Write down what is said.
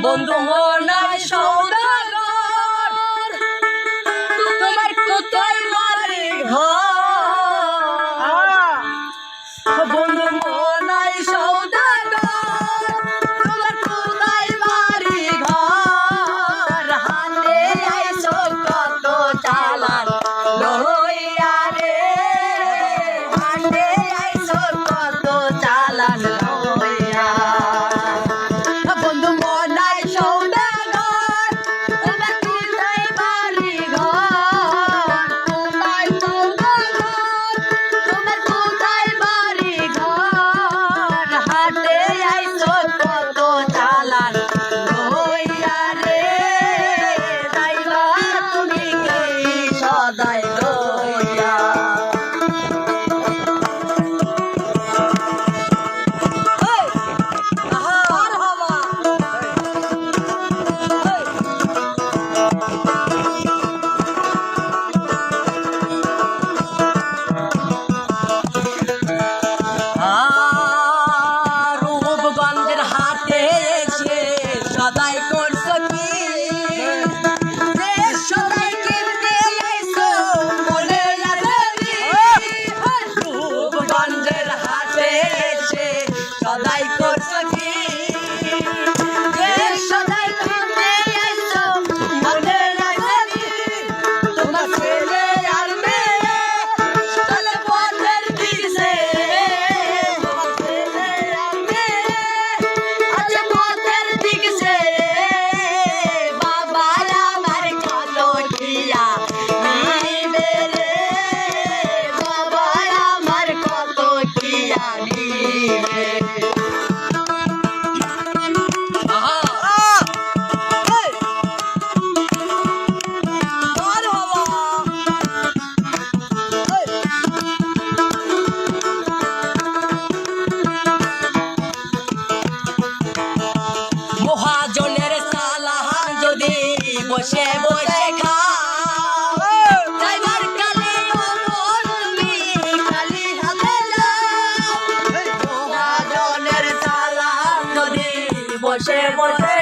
বন্ধু মনাই সওদাগর তোমার কোথায় বাড়ি ঘর বন্ধু মনাই সওদাগর তোমার কোথায় বাড়ি ঘর হাতে আইছো কত চালান লইয়া রে হাতে আইছো কত চালান লইয়া বন্ধু মনাই সওদাগর তোমার কোথায় বাড়ি ঘর তোমার সওদাগর তোমার কোথায় বাড়ি ঘর হাটে আইছো কত চালান লইয়া রে যাইবা তুমি কি সদাই লইয়া রূপগঞ্জের হাটে এসে সদাই করছো কি সদাই কিনতে আইছো মনে আছে রূপগঞ্জের হাটে এসে সদাই করছো কি সদাই কিনতে আইছো মনে আছে তোমার ছেলে আর মেয়ে চলে পথের দিশে মহাজনের সালাহান যদি বসে বসে খাইবার কালে তুমি খালি হাতে যাও মহাজনের সালাহান যদি বসে বসে